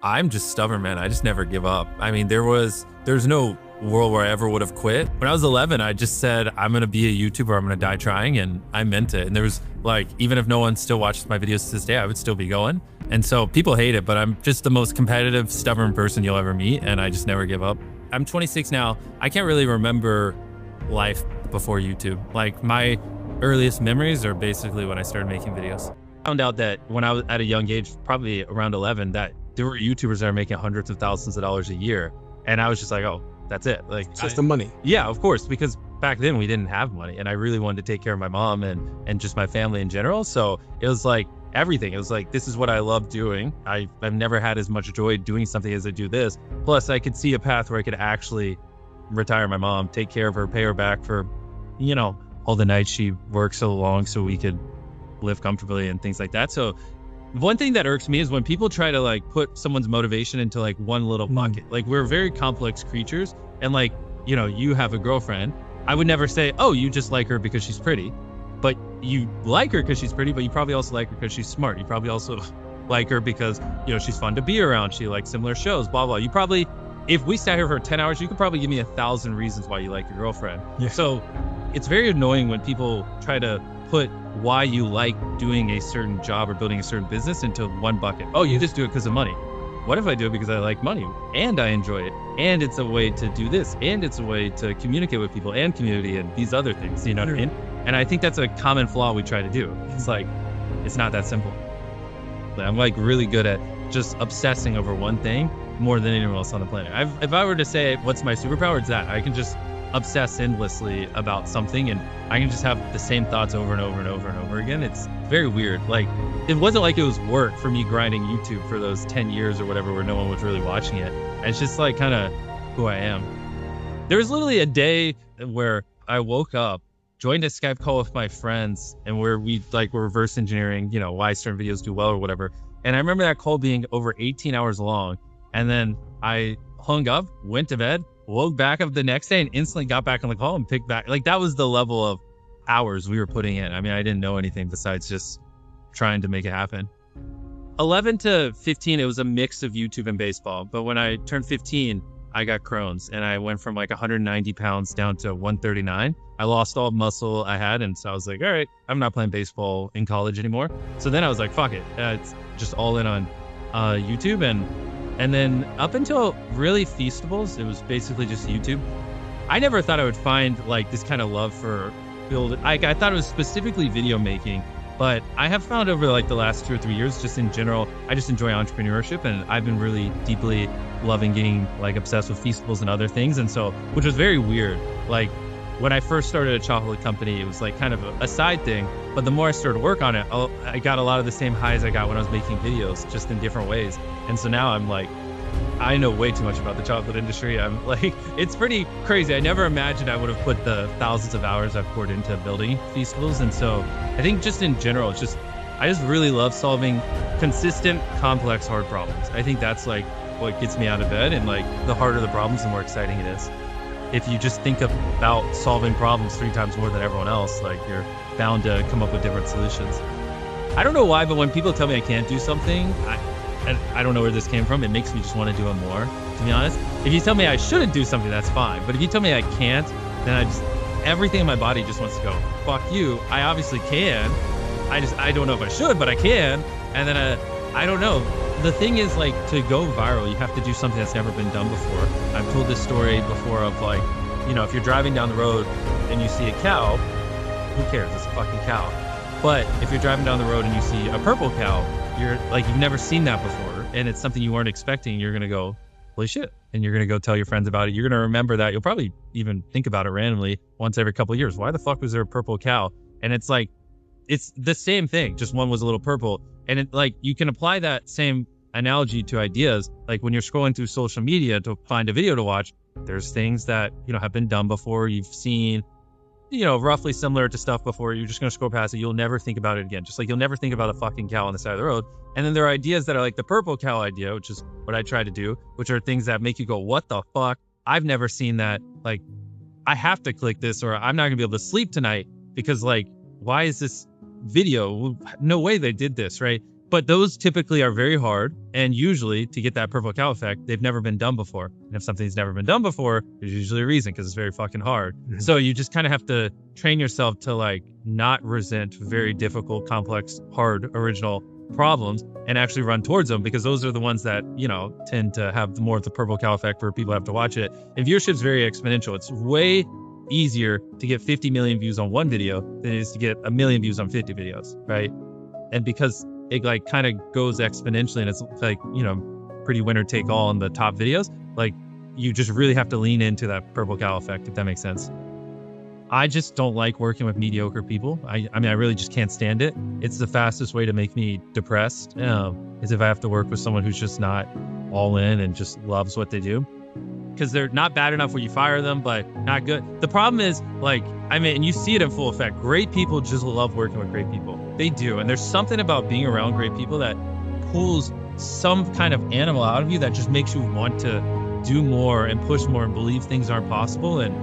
I'm just stubborn, man. I just never give up. I mean, there's no world where I ever would have quit. When I was 11, I just said, I'm going to be a YouTuber. I'm going to die trying. And I meant it. And there was like, even if no one still watches my videos to this day, I would still be going. And so people hate it, but I'm just the most competitive, stubborn person you'll ever meet. And I just never give up. I'm 26 now. I can't really remember life before YouTube. Like my earliest memories are basically when I started making videos. I found out that when I was at a young age, probably around 11, that there were YouTubers that are making hundreds of thousands of dollars a year. And I was just like, oh, that's it. Like, it's just the money. Yeah, of course, because back then we didn't have money and I really wanted to take care of my mom and just my family in general. So it was like everything. It was like, this is what I love doing. I've never had as much joy doing something as I do this. Plus I could see a path where I could actually retire my mom, take care of her, pay her back for, you know, all the nights she worked so long so we could live comfortably and things like that. So one thing that irks me is when people try to like put someone's motivation into like one little bucket. Like we're very complex creatures and like, you know, you have a girlfriend. I would never say, oh, you just like her because she's pretty, but you like her because she's pretty, but you probably also like her because she's smart. You probably also like her because, you know, she's fun to be around. She likes similar shows, blah, blah. You probably, if we sat here for 10 hours, you could probably give me 1,000 reasons why you like your girlfriend. Yeah. So it's very annoying when people try to put why you like doing a certain job or building a certain business into one bucket. Oh, you just do it because of money. What if I do it because I like money and I enjoy it and it's a way to do this and it's a way to communicate with people and community and these other things, you know what I mean? And I think that's a common flaw we try to do. It's like, it's not that simple. I'm like really good at just obsessing over one thing more than anyone else on the planet. If I were to say what's my superpower, it's that I can just obsess endlessly about something and I can just have the same thoughts over and over and over and over again. It's very weird. Like it wasn't like it was work for me grinding YouTube for those 10 years or whatever where no one was really watching it. It's just like kind of who I am. There was literally a day where I woke up, joined a Skype call with my friends and where we like were reverse engineering, you know, why certain videos do well or whatever. And I remember that call being over 18 hours long. And then I hung up, went to bed, woke back up the next day and instantly got back on the call and picked back. Like that was the level of hours we were putting in. I mean, I didn't know anything besides just trying to make it happen. 11 to 15, it was a mix of YouTube and baseball. But when I turned 15, I got Crohn's and I went from like 190 pounds down to 139. I lost all muscle I had. And so I was like, all right, I'm not playing baseball in college anymore. So then I was like, fuck it. It's just all in on YouTube. And then up until really Feastables, it was basically just YouTube. I never thought I would find like this kind of love for I thought it was specifically video making, but I have found over like the last 2 or 3 years, just in general, I just enjoy entrepreneurship and I've been really deeply loving getting like obsessed with Feastables and other things. And so, which was very weird. Like when I first started a chocolate company, it was like kind of a side thing, but the more I started to work on it, I got a lot of the same highs I got when I was making videos, just in different ways. And so now I'm like, I know way too much about the chocolate industry. I'm like, it's pretty crazy. I never imagined I would have put the thousands of hours I've poured into building Feastables. And so I think just in general, I just really love solving consistent, complex, hard problems. I think that's like what gets me out of bed, and like the harder the problems, the more exciting it is. If you just think about solving problems 3 times more than everyone else, like you're bound to come up with different solutions. I don't know why, but when people tell me I can't do something, I don't know where this came from. It makes me just want to do it more, to be honest. If you tell me I shouldn't do something, that's fine. But if you tell me I can't, then everything in my body just wants to go, fuck you. I obviously can. I don't know if I should, but I can. And then I don't know. The thing is, like, to go viral, you have to do something that's never been done before. I've told this story before of like, you know, if you're driving down the road and you see a cow, who cares? It's a fucking cow. But if you're driving down the road and you see a purple cow, you're like, you've never seen that before and it's something you weren't expecting. You're gonna go, holy shit, and you're gonna go tell your friends about it. You're gonna remember that. You'll probably even think about it randomly once every couple of years. Why the fuck was there a purple cow? And it's like, it's the same thing, just one was a little purple. And it, like, you can apply that same analogy to ideas. Like when you're scrolling through social media to find a video to watch, there's things that, you know, have been done before, you've seen, you know, roughly similar to stuff before. You're just going to scroll past it. You'll never think about it again. Just like you'll never think about a fucking cow on the side of the road. And then there are ideas that are like the purple cow idea, which is what I try to do, which are things that make you go, what the fuck? I've never seen that. Like, I have to click this or I'm not gonna be able to sleep tonight because, like, why is this video? No way they did this, right? But those typically are very hard, and usually to get that purple cow effect, they've never been done before. And if something's never been done before, there's usually a reason, because it's very fucking hard. So you just kind of have to train yourself to like not resent very difficult, complex, hard, original problems and actually run towards them, because those are the ones that, you know, tend to have more of the purple cow effect where people have to watch it. And viewership's very exponential. It's way easier to get 50 million views on one video than it is to get 1 million views on 50 videos, right? And because it like kind of goes exponentially, and it's like, you know, pretty winner take all on the top videos, like you just really have to lean into that purple cow effect, if that makes sense. I just don't like working with mediocre people. I mean, I really just can't stand it. It's the fastest way to make me depressed, is if I have to work with someone who's just not all in and just loves what they do. Because they're not bad enough where you fire them, but not good. The problem is, like, I mean, and you see it in full effect. Great people just love working with great people. They do. And there's something about being around great people that pulls some kind of animal out of you that just makes you want to do more and push more and believe things aren't possible. And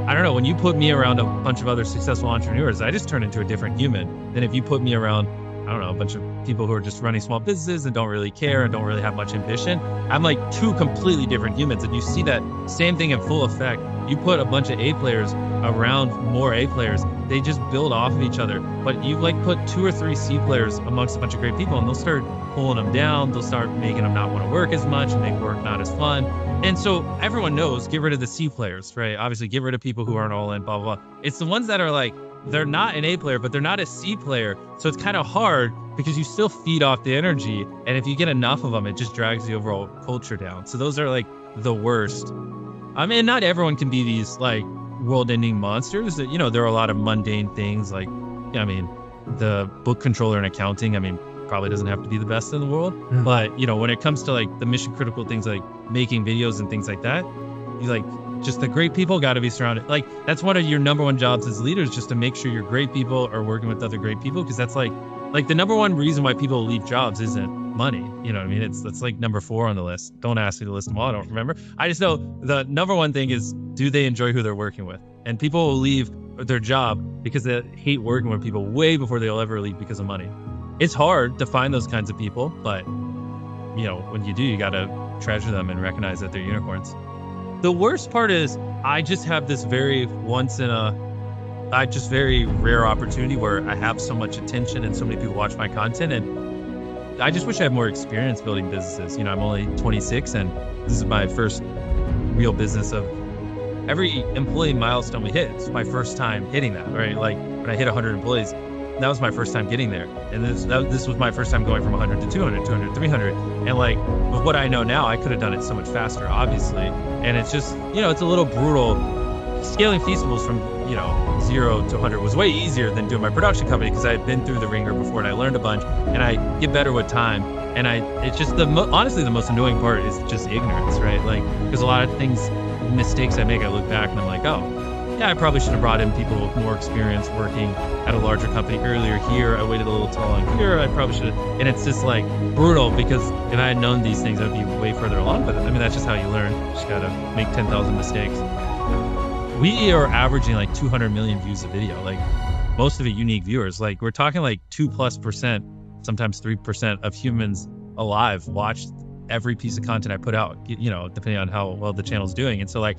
I don't know, when you put me around a bunch of other successful entrepreneurs, I just turn into a different human than if you put me around, I don't know, a bunch of people who are just running small businesses and don't really care and don't really have much ambition. I'm like two completely different humans. And you see that same thing in full effect. You put a bunch of A players around more A players, they just build off of each other. But you like put 2 or 3 C players amongst a bunch of great people, and they'll start pulling them down. They'll start making them not want to work as much and make work not as fun. And so everyone knows, get rid of the C players, right? Obviously, get rid of people who aren't all in, blah, blah, blah. It's the ones that are like, they're not an A player, but they're not a C player. So it's kind of hard because you still feed off the energy. And if you get enough of them, it just drags the overall culture down. So those are like the worst. I mean, not everyone can be these like world-ending monsters. You know, there are a lot of mundane things like, I mean, the book controller in accounting, I mean, probably doesn't have to be the best in the world. But, you know, when it comes to like the mission critical things like making videos and things like that, you like, just the great people got to be surrounded. Like, that's one of your number one jobs as leaders, just to make sure your great people are working with other great people. Because that's like the number one reason why people leave jobs isn't money. You know what I mean? That's like number 4 on the list. Don't ask me to list them all. I don't remember. I just know the number one thing is, do they enjoy who they're working with? And people will leave their job because they hate working with people way before they'll ever leave because of money. It's hard to find those kinds of people, but you know, when you do, you got to treasure them and recognize that they're unicorns. The worst part is I just have this very very rare opportunity where I have so much attention and so many people watch my content, and I just wish I had more experience building businesses. You know, I'm only 26 and this is my first real business. Of every employee milestone we hit, it's my first time hitting that, right? Like when I hit 100 employees, that was my first time getting there. And this was my first time going from 100 to 200, 200, 300. And like, with what I know now, I could have done it so much faster, obviously. And it's just, you know, it's a little brutal. Scaling Feastables from, you know, 0 to 100 was way easier than doing my production company, because I had been through the ringer before and I learned a bunch, and I get better with time. And it's just honestly, the most annoying part is just ignorance, right? Like, because a lot of mistakes I make, I look back and I'm like, oh, yeah, I probably should have brought in people with more experience working at a larger company earlier here. I waited a little too long here. I probably should have. And it's just like brutal, because if I had known these things, I'd be way further along. But I mean, that's just how you learn. You just got to make 10,000 mistakes. We are averaging like 200 million views a video, like most of it unique viewers. Like we're talking like 2+%, sometimes 3% of humans alive watch every piece of content I put out, you know, depending on how well the channel's doing. And so like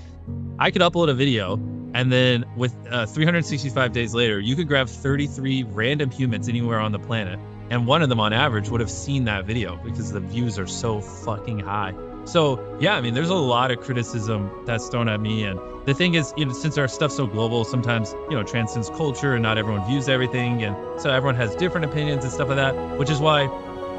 I could upload a video, and then with 365 days later, you could grab 33 random humans anywhere on the planet, and one of them on average would have seen that video because the views are so fucking high. So yeah, I mean, there's a lot of criticism that's thrown at me. And the thing is, you know, since our stuff's so global, sometimes, you know, it transcends culture and not everyone views everything. And so everyone has different opinions and stuff like that, which is why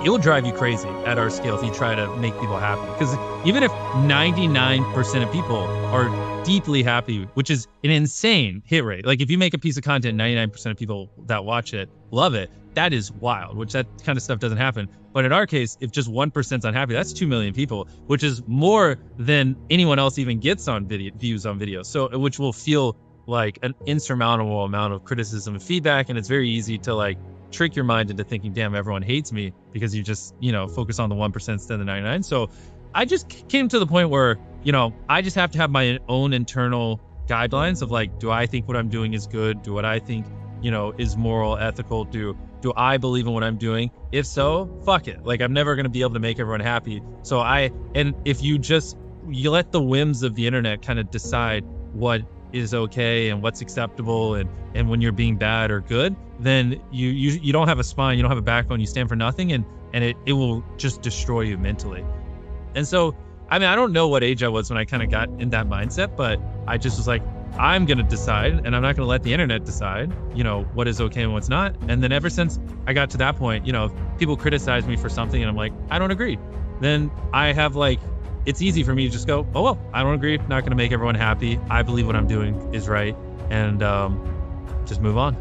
it will drive you crazy at our scale if you try to make people happy. Because even if 99% of people are deeply happy, which is an insane hit rate. Like if you make a piece of content, 99% of people that watch it love it. That is wild, which that kind of stuff doesn't happen. But in our case, if just 1% is unhappy, that's 2 million people, which is more than anyone else even gets on views on video. So, which will feel like an insurmountable amount of criticism and feedback. And it's very easy to like trick your mind into thinking, damn, everyone hates me, because you just, you know, focus on the 1% instead of the 99. So I just came to the point where, you know, I just have to have my own internal guidelines of like, do I think what I'm doing is good? Do what I think, you know, is moral, ethical? Do Do I believe in what I'm doing? If so, fuck it. Like, I'm never going to be able to make everyone happy. So and if you let the whims of the internet kind of decide what is okay and what's acceptable, and when you're being bad or good, then you don't have a spine, you don't have a backbone, you stand for nothing, and it will just destroy you mentally. And so, I mean, I don't know what age I was when I kind of got in that mindset, but I just was like, I'm going to decide, and I'm not going to let the internet decide, what is okay and what's not. And then ever since I got to that point, if people criticize me for something and I'm like, I don't agree, then I have it's easy for me to just go, oh, well, I don't agree. Not going to make everyone happy. I believe what I'm doing is right. And just move on.